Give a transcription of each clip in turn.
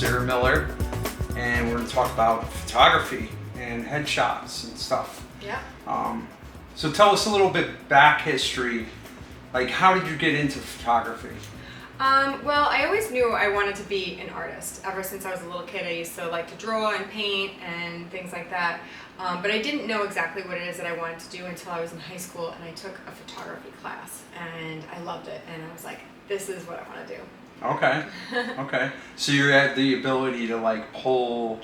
Sara Miller, and we're going to talk about photography and headshots and stuff. Yeah. So tell us a little bit back history. Like, how did you get into photography? Well, I always knew I wanted to be an artist. Ever since I was a little kid, I used to like to draw and paint and things like that. But I didn't know exactly what it is that I wanted to do until I was in high school, and I took a photography class, and I loved it. And I was like, this is what I want to do. Okay. Okay. So you had the ability to like pull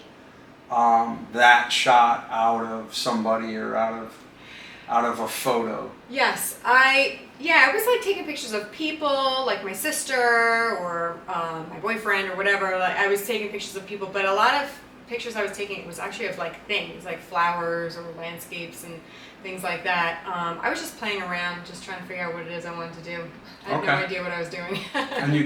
that shot out of somebody or out of a photo. Yes, I was like taking pictures of people, like my sister or my boyfriend or whatever. Like I was taking pictures of people, but a lot of pictures I was taking was actually of like things, like flowers or landscapes and things like that. I was just playing around, just trying to figure out what it is I wanted to do. I had no idea what I was doing. And you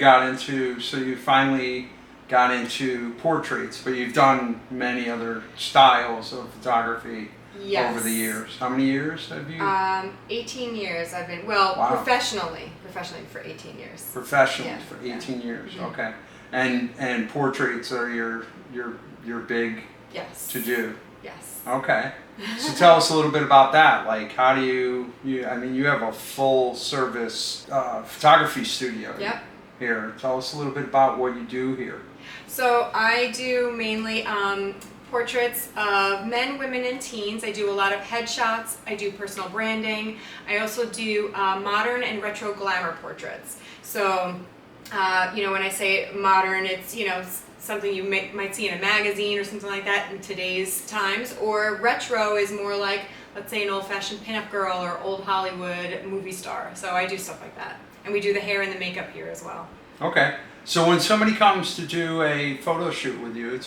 finally got into portraits, but you've done many other styles of photography. Yes. Over the years. How many years have you? 18 years I've been, professionally for 18 years. Professionally for 18 years, Mm-hmm. okay. And portraits are your big to do. Yes. Okay. So tell us a little bit about that. Like, how do you have a full service photography studio here. Tell us a little bit about what you do here. So I do mainly portraits of men, women, and teens. I do a lot of headshots. I do personal branding. I also do modern and retro glamour portraits. So, when I say modern, it's, something you might see in a magazine or something like that in today's times. Or retro is more like, let's say, an old-fashioned pinup girl or old Hollywood movie star. So I do stuff like that. And we do the hair and the makeup here as well. Okay. So when somebody comes to do a photo shoot with you,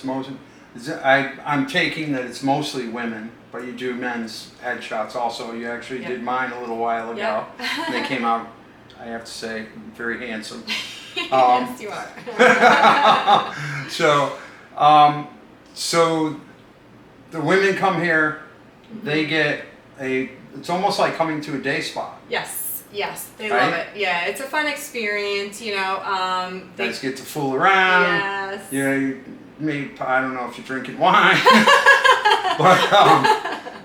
I'm taking that it's mostly women, but you do men's headshots also. You actually did mine a little while ago. They came out, I have to say, very handsome. Yes, you are. So the women come here, they get it's almost like coming to a day spa. Yes, they love it. Yeah, it's a fun experience, They guys get to fool around. Yes. I don't know if you're drinking wine,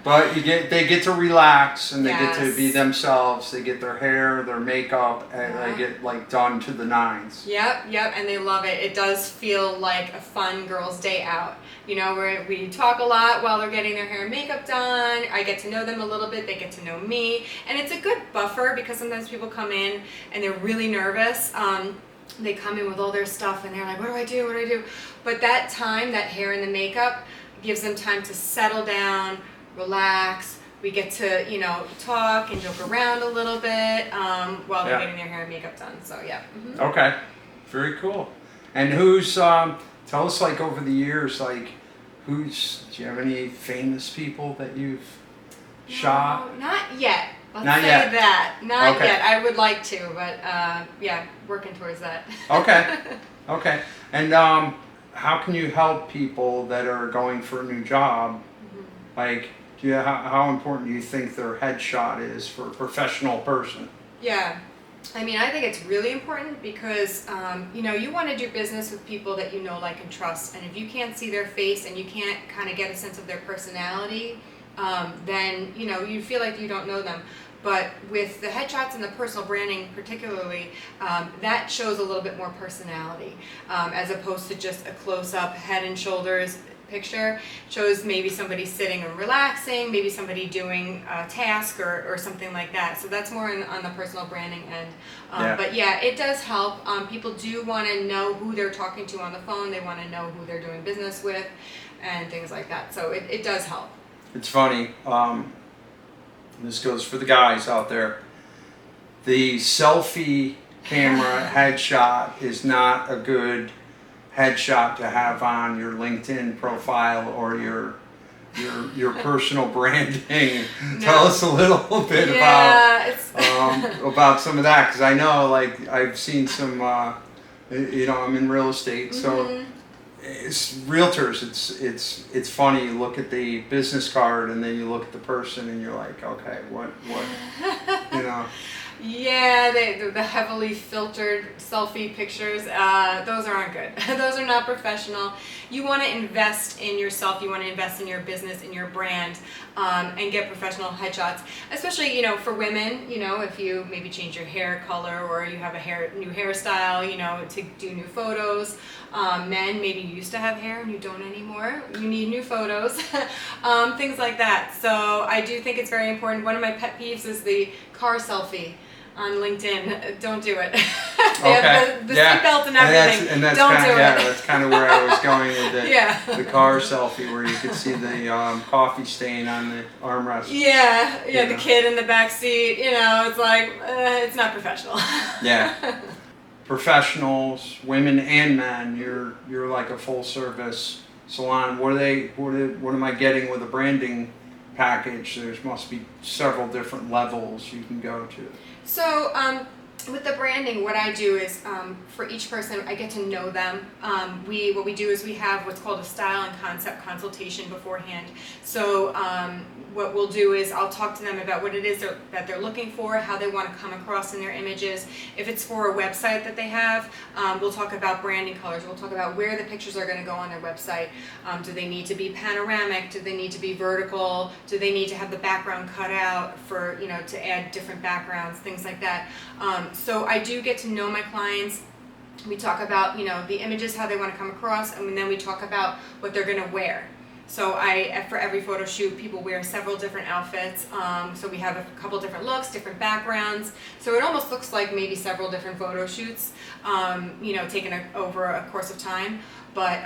but they get to relax and they get to be themselves. They get their hair, their makeup, and they get like done to the nines. Yep, and they love it. It does feel like a fun girls' day out. Where we talk a lot while they're getting their hair and makeup done. I get to know them a little bit. They get to know me, and it's a good buffer because sometimes people come in and they're really nervous. They come in with all their stuff and they're like, what do I do? But that time, that hair and the makeup gives them time to settle down, relax. We get to, talk and joke around a little bit while they're getting their hair and makeup done. So, yeah. Mm-hmm. Okay. Very cool. And tell us, like, over the years, like, do you have any famous people that you've shot? Not yet. Not yet. Not yet. I would like to, but working towards that. Okay. And how can you help people that are going for a new job? Mm-hmm. Like, how important do you think their headshot is for a professional person? Yeah. I think it's really important because, you want to do business with people that you know, like, and trust. And if you can't see their face and you can't kind of get a sense of their personality, then, you feel like you don't know them. But with the headshots and the personal branding particularly, that shows a little bit more personality as opposed to just a close-up head and shoulders picture. Shows maybe somebody sitting and relaxing, maybe somebody doing a task or something like that. So that's more on the personal branding end. But it does help. People do want to know who they're talking to on the phone. They want to know who they're doing business with and things like that. So it does help. It's funny. This goes for the guys out there. The selfie camera headshot is not a good headshot to have on your LinkedIn profile or your personal branding. No. Tell us a little bit about some of that, because I know, like, I've seen some. I'm in real estate, so. It's realtors. It's funny. You look at the business card and then you look at the person and you're like, okay, what. Yeah, the heavily filtered selfie pictures, those aren't good. Those are not professional. You want to invest in yourself. You want to invest in your business, in your brand, and get professional headshots. Especially, you know, for women, you know, if you maybe change your hair color or you have a new hairstyle, you know, to do new photos. Men, maybe you used to have hair and you don't anymore. You need new photos, things like that. So I do think it's very important. One of my pet peeves is the car selfie on LinkedIn. Don't do it. They have the seatbelt and everything. And that's don't kind do of, it. yeah, that's kind of where I was going with it. Yeah. The car selfie where you could see the coffee stain on the armrest. Yeah, You the know. kid in the back seat. You know, it's like it's not professional. Yeah. Professionals, women and men, you're like a full service salon. What am I getting with a branding package? There must be several different levels you can go to. So, with the branding, what I do is for each person, I get to know them. What we do is we have what's called a style and concept consultation beforehand. So, what we'll do is I'll talk to them about what it is that they're looking for, how they want to come across in their images. If it's for a website that they have, we'll talk about branding colors. We'll talk about where the pictures are going to go on their website. Do they need to be panoramic? Do they need to be vertical? Do they need to have the background cut out for, you know, to add different backgrounds, things like that. So I do get to know my clients. We talk about, you know, the images, how they want to come across, and then we talk about what they're going to wear. So for every photo shoot, people wear several different outfits. So we have a couple different looks, different backgrounds. So it almost looks like maybe several different photo shoots, you know, taken over a course of time. But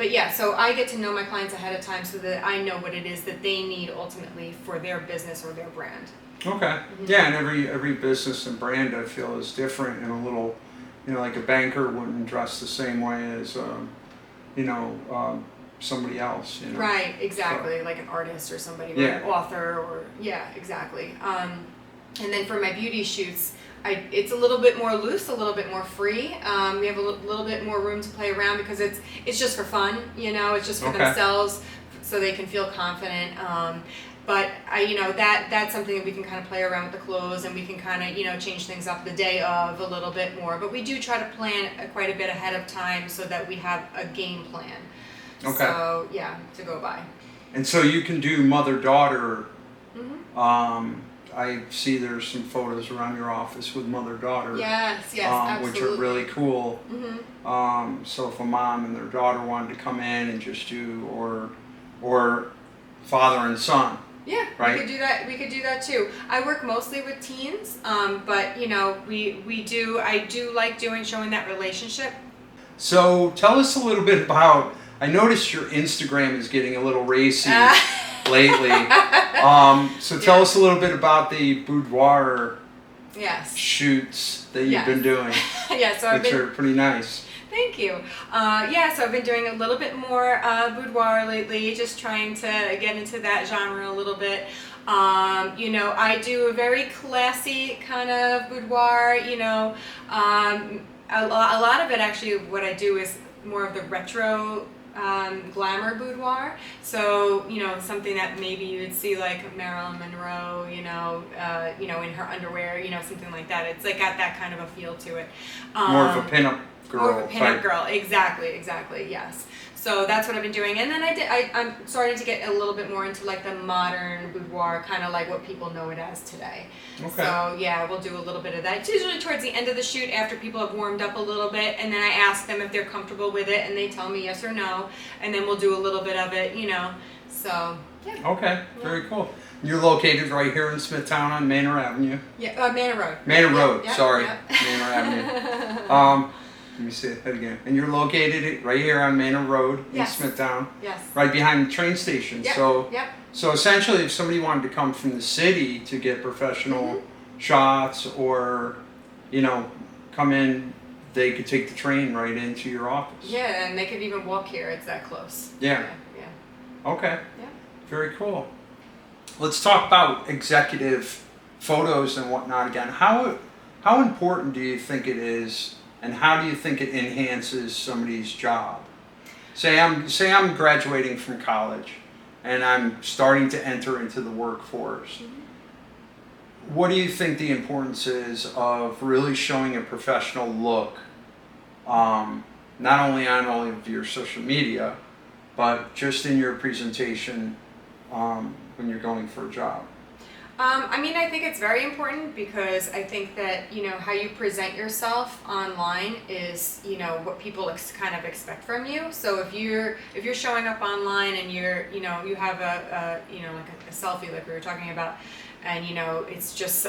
yeah, so I get to know my clients ahead of time so that I know what it is that they need ultimately for their business or their brand. Okay. Mm-hmm. Yeah, and every business and brand I feel is different and a little, you know, like a banker wouldn't dress the same way as, you know, somebody else, you know. Right, exactly, so, like an artist or somebody, or an author, or yeah, exactly. And then for my beauty shoots, it's a little bit more loose, a little bit more free. We have a little bit more room to play around because it's just for fun, you know. It's just for themselves, so they can feel confident. But you know, that's something that we can kind of play around with the clothes, and we can kind of, you know, change things up the day of a little bit more. But we do try to plan quite a bit ahead of time so that we have a game plan. Okay. So yeah, to go by. And so you can do mother-daughter. Mm-hmm. I see there's some photos around your office with mother-daughter. Yes, absolutely. Which are really cool. Mm-hmm. So if a mom and their daughter wanted to come in and just do, or father and son. Yeah, right? We could do that too. I work mostly with teens, but you know, I do like showing that relationship. So tell us a little bit about. I noticed your Instagram is getting a little racy lately. So tell us a little bit about the boudoir shoots that you've been doing. Yeah, so which are pretty nice. Thank you. So I've been doing a little bit more boudoir lately, just trying to get into that genre a little bit. You know, I do a very classy kind of boudoir, you know. A lot of it, actually, what I do is more of the retro glamour boudoir. So, you know, something that maybe you would see like Marilyn Monroe, you know, in her underwear, you know, something like that. It's like got that kind of a feel to it. More of a pinup girl. More of a pinup girl, exactly, yes. So that's what I've been doing, and then I'm starting to get a little bit more into like the modern boudoir, kind of like what people know it as today. Okay. So yeah, we'll do a little bit of that. It's usually towards the end of the shoot after people have warmed up a little bit, and then I ask them if they're comfortable with it, and they tell me yes or no, and then we'll do a little bit of it, you know. So yeah. Okay, very cool. You're located right here in Smithtown on Manor Avenue. Yeah, Manor Road. Manor Road, sorry. Yep. Manor Avenue. Let me say that again. And you're located right here on Manor Road in Smithtown. Yes. Right behind the train station. Yep. So essentially, if somebody wanted to come from the city to get professional shots, or, you know, come in, they could take the train right into your office. Yeah, and they could even walk here. It's that close. Yeah. Okay. Yeah. Very cool. Let's talk about executive photos and whatnot again. How important do you think it is, and how do you think it enhances somebody's job? Say I'm graduating from college and I'm starting to enter into the workforce. what do you think the importance is of really showing a professional look, not only on all of your social media, but just in your presentation when you're going for a job? I mean, I think it's very important because I think that, you know, how you present yourself online is, you know, what people kind of expect from you. So if you're showing up online and you're, you know, you have you know, like a selfie like we were talking about, and, you know, it's just,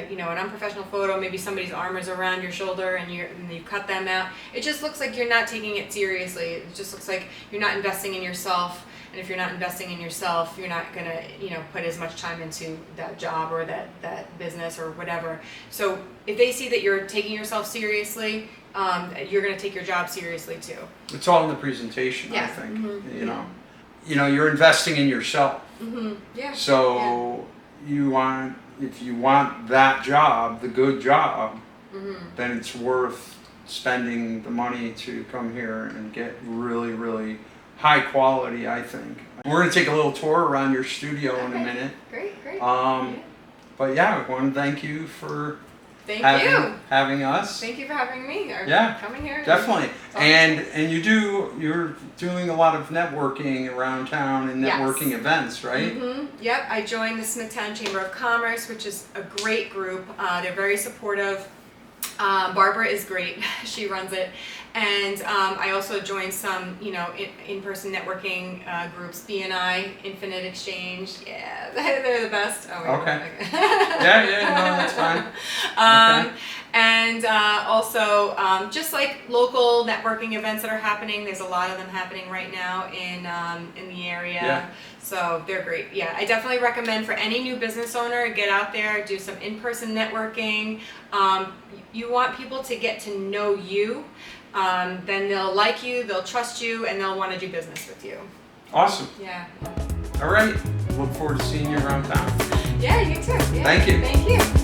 you know, an unprofessional photo, maybe somebody's arm is around your shoulder and you cut them out. It just looks like you're not taking it seriously. It just looks like you're not investing in yourself. And if you're not investing in yourself, you're not gonna, you know, put as much time into that job or that business or whatever. So if they see that you're taking yourself seriously, you're gonna take your job seriously too. It's all in the presentation, Yeah. I think. Mm-hmm. You know, you're investing in yourself. Mm-hmm. Yeah. So if you want that job, the good job, then it's worth spending the money to come here and get really, really high quality, I think. We're going to take a little tour around your studio in a minute. Great. But yeah, I want to thank you for having us. Thank you for having me. Coming here. Definitely. And you're doing a lot of networking around town and networking events, right? Yep. I joined the Smithtown Chamber of Commerce, which is a great group. They're very supportive. Barbara is great. She runs it. And I also joined some, you know, in-person networking groups, BNI, Infinite Exchange. Yeah, they're the best. Oh, okay. Yeah, no, that's fine. Okay. And also just like local networking events that are happening. There's a lot of them happening right now in the area. Yeah. So they're great. Yeah, I definitely recommend for any new business owner, get out there, do some in-person networking. You want people to get to know you. Then they'll like you, they'll trust you, and they'll want to do business with you. Awesome. Yeah. All right. Look forward to seeing you around town. Yeah, you too. Yeah. Thank you. Thank you.